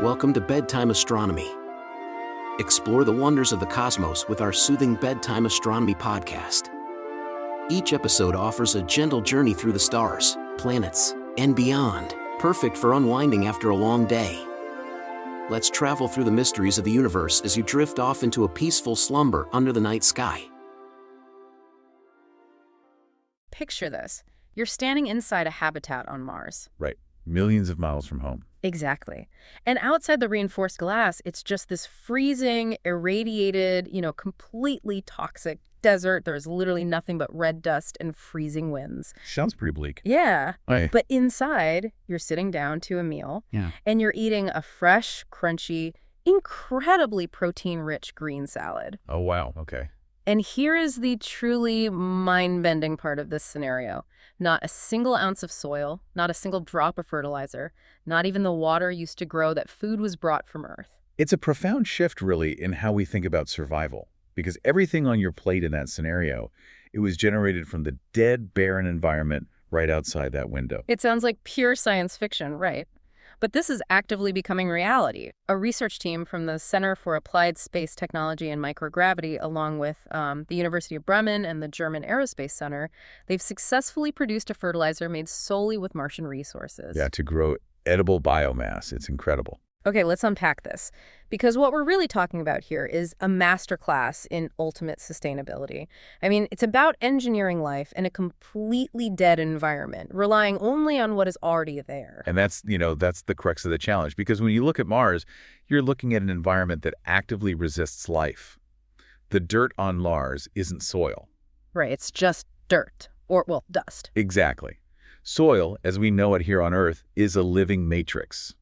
Welcome to Bedtime Astronomy. Explore the wonders of the cosmos with our soothing Bedtime Astronomy podcast. Each episode offers a gentle journey through the stars, planets, and beyond, perfect for unwinding after a long day. Let's travel through the mysteries of the universe as you drift off into a peaceful slumber under the night sky. Picture this. You're standing inside a habitat on Mars. Right. Millions of miles from home. Exactly. And outside the reinforced glass, it's just this freezing, irradiated, completely toxic desert. There's literally nothing but red dust and freezing winds. Sounds pretty bleak. Yeah. Hey. But inside, you're sitting down to a meal. Yeah. And you're eating a fresh, crunchy, incredibly protein-rich green salad. Oh, wow. Okay. And here is the truly mind-bending part of this scenario. Not a single ounce of soil, not a single drop of fertilizer, not even the water used to grow that food was brought from Earth. It's a profound shift, really, in how we think about survival. Because everything on your plate in that scenario, it was generated from the dead, barren environment right outside that window. It sounds like pure science fiction, right? But this is actively becoming reality. A research team from the Center for Applied Space Technology and Microgravity, along with the University of Bremen and the German Aerospace Center, they've successfully produced a fertilizer made solely with Martian resources. Yeah, to grow edible biomass. It's incredible. Okay, let's unpack this. Because what we're really talking about here is a masterclass in ultimate sustainability. I mean, it's about engineering life in a completely dead environment, relying only on what is already there. And that's the crux of the challenge. Because when you look at Mars, you're looking at an environment that actively resists life. The dirt on Mars isn't soil. Right, it's just dirt, or, well, dust. Exactly. Soil, as we know it here on Earth, is a living matrix.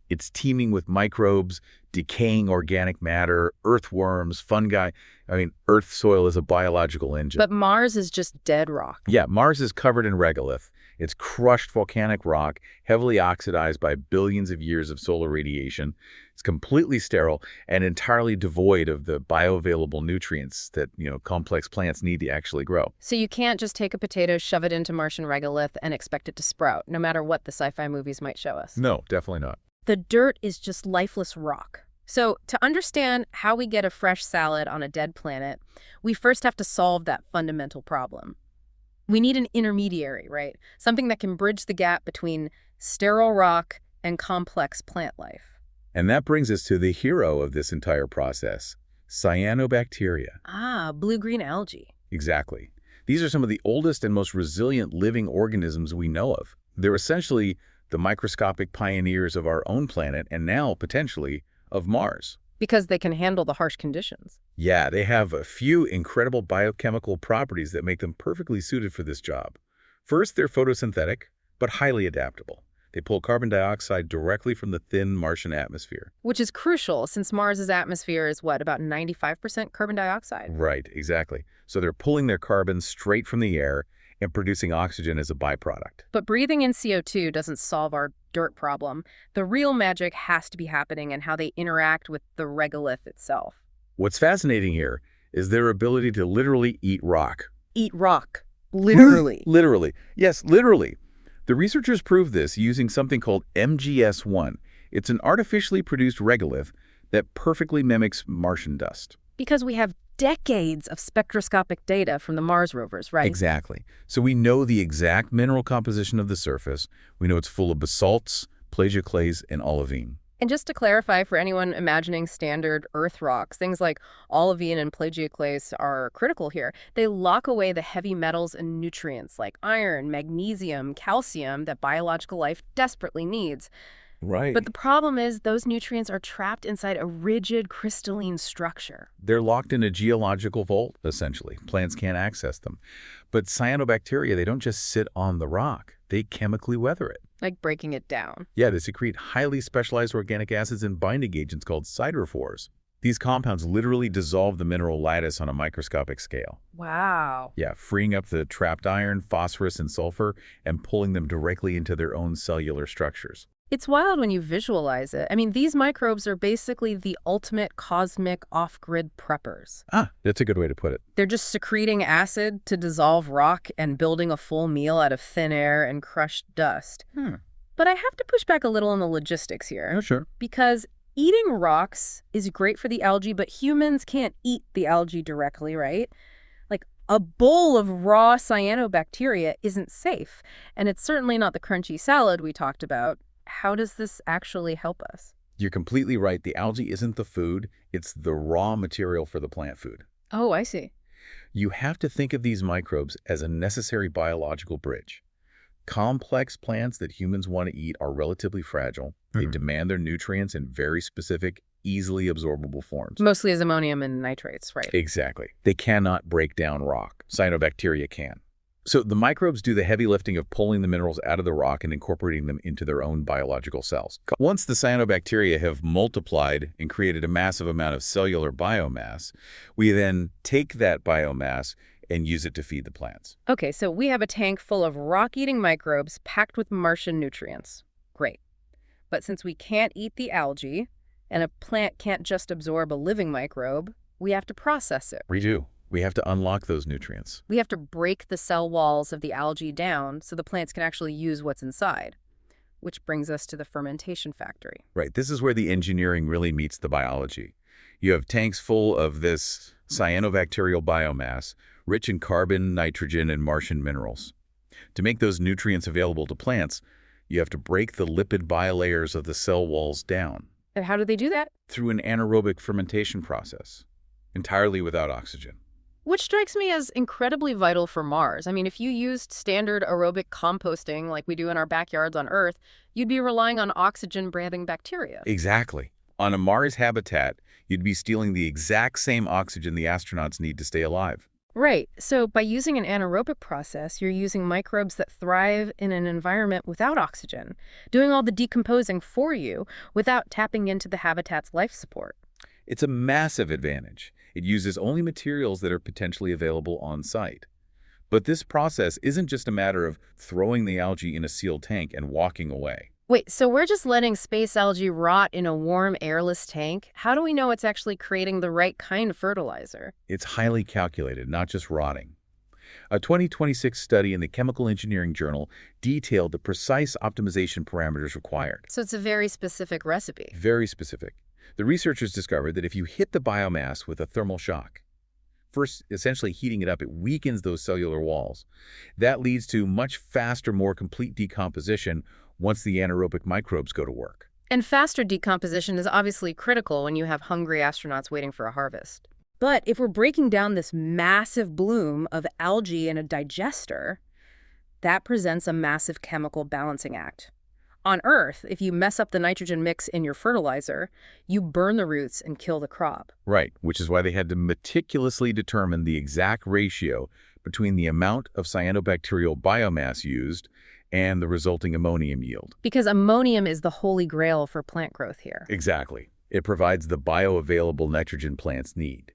It's teeming with microbes, decaying organic matter, earthworms, fungi. I mean, Earth soil is a biological engine. But Mars is just dead rock. Yeah, Mars is covered in regolith. It's crushed volcanic rock, heavily oxidized by billions of years of solar radiation. It's completely sterile and entirely devoid of the bioavailable nutrients that, complex plants need to actually grow. So you can't just take a potato, shove it into Martian regolith, and expect it to sprout, no matter what the sci-fi movies might show us. No, definitely not. The dirt is just lifeless rock. So to understand how we get a fresh salad on a dead planet, we first have to solve that fundamental problem. We need an intermediary, right? Something that can bridge the gap between sterile rock and complex plant life. And that brings us to the hero of this entire process, cyanobacteria. Ah, blue-green algae. Exactly. These are some of the oldest and most resilient living organisms we know of. They're essentially the microscopic pioneers of our own planet and now, potentially, of Mars. Because they can handle the harsh conditions. Yeah, they have a few incredible biochemical properties that make them perfectly suited for this job. First, they're photosynthetic, but highly adaptable. They pull carbon dioxide directly from the thin Martian atmosphere. Which is crucial, since Mars's atmosphere is, about 95% carbon dioxide? Right, exactly. So they're pulling their carbon straight from the air and producing oxygen as a byproduct. But breathing in CO2 doesn't solve our dirt problem. The real magic has to be happening in how they interact with the regolith itself. What's fascinating here is their ability to literally eat rock. Eat rock. Literally. Literally. Yes, literally. The researchers proved this using something called MgS1. It's an artificially produced regolith that perfectly mimics Martian dust. Because we have decades of spectroscopic data from the Mars rovers, right? Exactly. So we know the exact mineral composition of the surface. We know it's full of basalts, plagioclase, and olivine. And just to clarify for anyone imagining standard Earth rocks, things like olivine and plagioclase are critical here. They lock away the heavy metals and nutrients like iron, magnesium, calcium that biological life desperately needs. Right. But the problem is those nutrients are trapped inside a rigid crystalline structure. They're locked in a geological vault, essentially. Plants can't access them. But cyanobacteria, they don't just sit on the rock. They chemically weather it. Like breaking it down. Yeah, they secrete highly specialized organic acids and binding agents called siderophores. These compounds literally dissolve the mineral lattice on a microscopic scale. Wow. Yeah, freeing up the trapped iron, phosphorus, and sulfur, and pulling them directly into their own cellular structures. It's wild when you visualize it. I mean, these microbes are basically the ultimate cosmic off-grid preppers. Ah, that's a good way to put it. They're just secreting acid to dissolve rock and building a full meal out of thin air and crushed dust. But I have to push back a little on the logistics here. Oh, sure. Because eating rocks is great for the algae, but humans can't eat the algae directly, right? Like, a bowl of raw cyanobacteria isn't safe, and it's certainly not the crunchy salad we talked about. How does this actually help us? You're completely right. The algae isn't the food, it's the raw material for the plant food. Oh, I see. You have to think of these microbes as a necessary biological bridge. Complex plants that humans want to eat are relatively fragile. They demand their nutrients in very specific, easily absorbable forms. Mostly as ammonium and nitrates, right? Exactly. They cannot break down rock. Cyanobacteria can. So the microbes do the heavy lifting of pulling the minerals out of the rock and incorporating them into their own biological cells. Once the cyanobacteria have multiplied and created a massive amount of cellular biomass, we then take that biomass and use it to feed the plants. Okay, so we have a tank full of rock-eating microbes packed with Martian nutrients. Great. But since we can't eat the algae, and a plant can't just absorb a living microbe, we have to process it. We do. We have to unlock those nutrients. We have to break the cell walls of the algae down so the plants can actually use what's inside. Which brings us to the fermentation factory. Right. This is where the engineering really meets the biology. You have tanks full of this cyanobacterial biomass, rich in carbon, nitrogen, and Martian minerals. To make those nutrients available to plants, you have to break the lipid bilayers of the cell walls down. And how do they do that? Through an anaerobic fermentation process, entirely without oxygen. Which strikes me as incredibly vital for Mars. I mean, if you used standard aerobic composting like we do in our backyards on Earth, you'd be relying on oxygen-breathing bacteria. Exactly. On a Mars habitat, you'd be stealing the exact same oxygen the astronauts need to stay alive. Right. So by using an anaerobic process, you're using microbes that thrive in an environment without oxygen, doing all the decomposing for you without tapping into the habitat's life support. It's a massive advantage. It uses only materials that are potentially available on site. But this process isn't just a matter of throwing the algae in a sealed tank and walking away. Wait, so we're just letting space algae rot in a warm, airless tank? How do we know it's actually creating the right kind of fertilizer? It's highly calculated, not just rotting. A 2026 study in the Chemical Engineering Journal detailed the precise optimization parameters required. So it's a very specific recipe. Very specific. The researchers discovered that if you hit the biomass with a thermal shock, first essentially heating it up, it weakens those cellular walls. That leads to much faster, more complete decomposition once the anaerobic microbes go to work. And faster decomposition is obviously critical when you have hungry astronauts waiting for a harvest. But if we're breaking down this massive bloom of algae in a digester, that presents a massive chemical balancing act. On Earth, if you mess up the nitrogen mix in your fertilizer, you burn the roots and kill the crop. Right, which is why they had to meticulously determine the exact ratio between the amount of cyanobacterial biomass used and the resulting ammonium yield. Because ammonium is the holy grail for plant growth here. Exactly. It provides the bioavailable nitrogen plants need.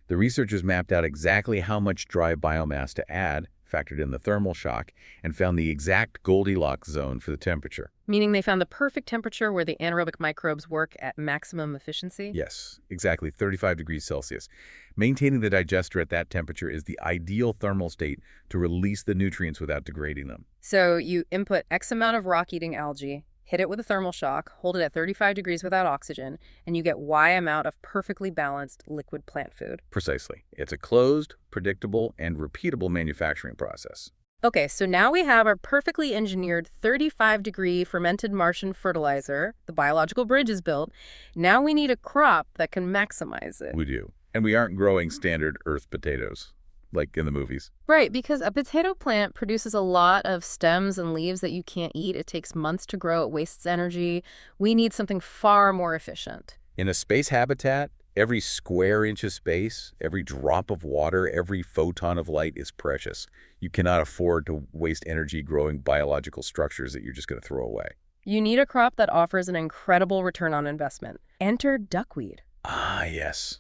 The researchers mapped out exactly how much dry biomass to add, factored in the thermal shock, and found the exact Goldilocks zone for the temperature. Meaning they found the perfect temperature where the anaerobic microbes work at maximum efficiency? Yes, exactly, 35 degrees Celsius. Maintaining the digester at that temperature is the ideal thermal state to release the nutrients without degrading them. So you input X amount of rock-eating algae, hit it with a thermal shock, hold it at 35 degrees without oxygen, and you get Y amount of perfectly balanced liquid plant food. Precisely. It's a closed, predictable, and repeatable manufacturing process. Okay, so now we have our perfectly engineered 35-degree fermented Martian fertilizer. The biological bridge is built. Now we need a crop that can maximize it. We do. And we aren't growing standard Earth potatoes, like in the movies. Right, because a potato plant produces a lot of stems and leaves that you can't eat. It takes months to grow. It wastes energy. We need something far more efficient. In a space habitat, every square inch of space, every drop of water, every photon of light is precious. You cannot afford to waste energy growing biological structures that you're just going to throw away. You need a crop that offers an incredible return on investment. Enter duckweed. Ah, yes.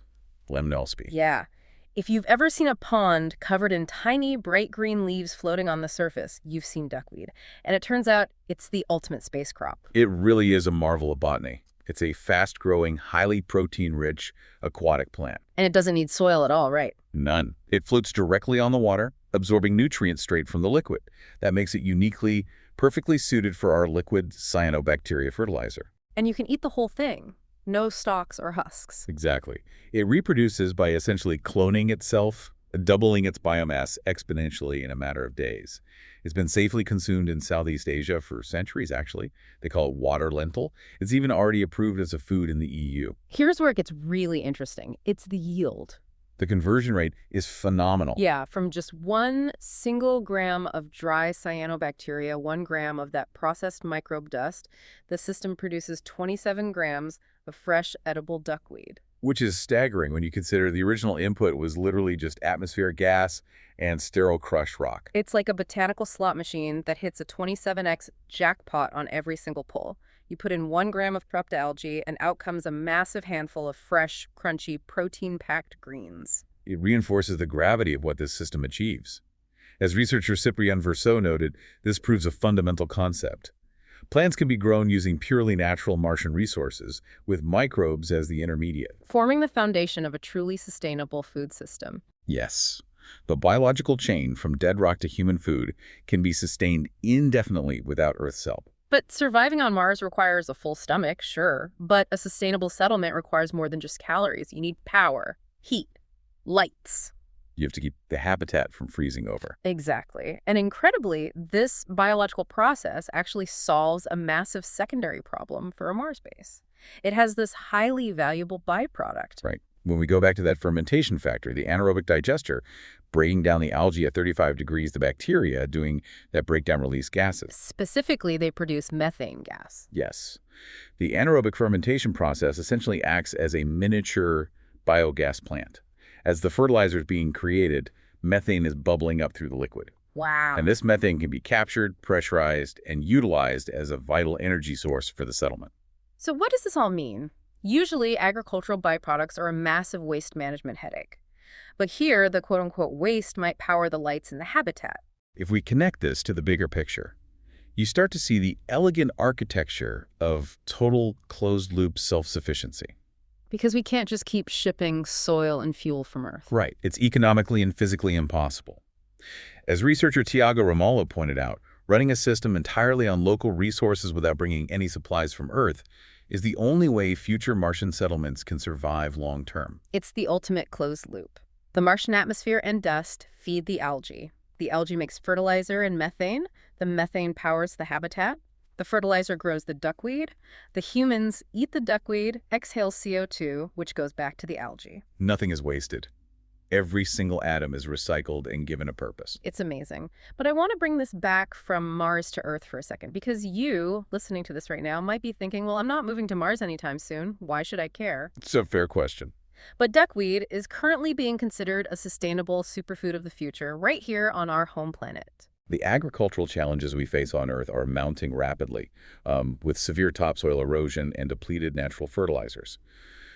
Lemnospe. Yeah. If you've ever seen a pond covered in tiny, bright green leaves floating on the surface, you've seen duckweed. And it turns out it's the ultimate space crop. It really is a marvel of botany. It's a fast-growing, highly protein-rich aquatic plant. And it doesn't need soil at all, right? None. It floats directly on the water, absorbing nutrients straight from the liquid. That makes it uniquely perfectly suited for our liquid cyanobacteria fertilizer. And you can eat the whole thing. No stalks or husks. Exactly. It reproduces by essentially cloning itself, doubling its biomass exponentially in a matter of days. It's been safely consumed in Southeast Asia for centuries, actually. They call it water lentil. It's even already approved as a food in the EU. Here's where it gets really interesting. It's the yield. The conversion rate is phenomenal. Yeah, from just 1 single gram of dry cyanobacteria, 1 gram of that processed microbe dust, the system produces 27 grams of fresh edible duckweed. Which is staggering when you consider the original input was literally just atmospheric gas and sterile crushed rock. It's like a botanical slot machine that hits a 27x jackpot on every single pull. You put in 1 gram of prepped algae, and out comes a massive handful of fresh, crunchy, protein-packed greens. It reinforces the gravity of what this system achieves. As researcher Cyprien Verseau noted, this proves a fundamental concept. Plants can be grown using purely natural Martian resources, with microbes as the intermediate. Forming the foundation of a truly sustainable food system. Yes, the biological chain from dead rock to human food can be sustained indefinitely without Earth's help. But surviving on Mars requires a full stomach, sure. But a sustainable settlement requires more than just calories. You need power, heat, lights. You have to keep the habitat from freezing over. Exactly. And incredibly, this biological process actually solves a massive secondary problem for a Mars base. It has this highly valuable byproduct. Right. When we go back to that fermentation factor, the anaerobic digester, breaking down the algae at 35 degrees, the bacteria doing that breakdown release gases. Specifically, they produce methane gas. Yes. The anaerobic fermentation process essentially acts as a miniature biogas plant. As the fertilizer is being created, methane is bubbling up through the liquid. Wow. And this methane can be captured, pressurized, and utilized as a vital energy source for the settlement. So what does this all mean? Usually, agricultural byproducts are a massive waste management headache. But here, the quote-unquote waste might power the lights in the habitat. If we connect this to the bigger picture, you start to see the elegant architecture of total closed-loop self-sufficiency. Because we can't just keep shipping soil and fuel from Earth. Right. It's economically and physically impossible. As researcher Tiago Ramalho pointed out, running a system entirely on local resources without bringing any supplies from Earth is the only way future Martian settlements can survive long-term. It's the ultimate closed loop. The Martian atmosphere and dust feed the algae. The algae makes fertilizer and methane. The methane powers the habitat. The fertilizer grows the duckweed. The humans eat the duckweed, exhale CO2, which goes back to the algae. Nothing is wasted. Every single atom is recycled and given a purpose. It's amazing. But I want to bring this back from Mars to Earth for a second, because you, listening to this right now, might be thinking, well, I'm not moving to Mars anytime soon. Why should I care? It's a fair question. But duckweed is currently being considered a sustainable superfood of the future right here on our home planet. The agricultural challenges we face on Earth are mounting rapidly, with severe topsoil erosion and depleted natural fertilizers.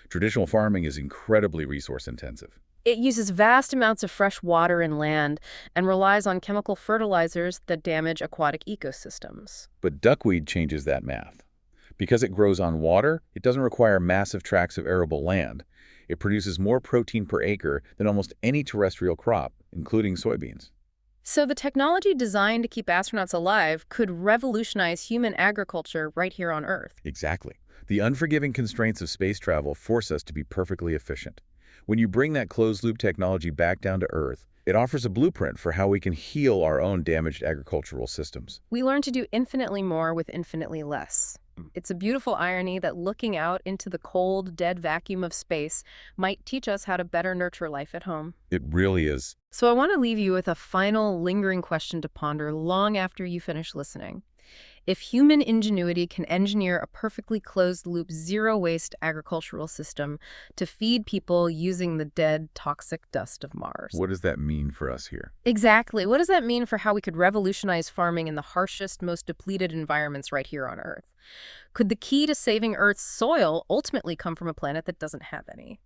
Traditional farming is incredibly resource-intensive. It uses vast amounts of fresh water and land and relies on chemical fertilizers that damage aquatic ecosystems. But duckweed changes that math. Because it grows on water, it doesn't require massive tracts of arable land. It produces more protein per acre than almost any terrestrial crop, including soybeans. So the technology designed to keep astronauts alive could revolutionize human agriculture right here on Earth. Exactly. The unforgiving constraints of space travel force us to be perfectly efficient. When you bring that closed-loop technology back down to Earth, it offers a blueprint for how we can heal our own damaged agricultural systems. We learn to do infinitely more with infinitely less. It's a beautiful irony that looking out into the cold, dead vacuum of space might teach us how to better nurture life at home. It really is. So I want to leave you with a final, lingering question to ponder long after you finish listening. If human ingenuity can engineer a perfectly closed-loop, zero-waste agricultural system to feed people using the dead, toxic dust of Mars. What does that mean for us here? Exactly. What does that mean for how we could revolutionize farming in the harshest, most depleted environments right here on Earth? Could the key to saving Earth's soil ultimately come from a planet that doesn't have any?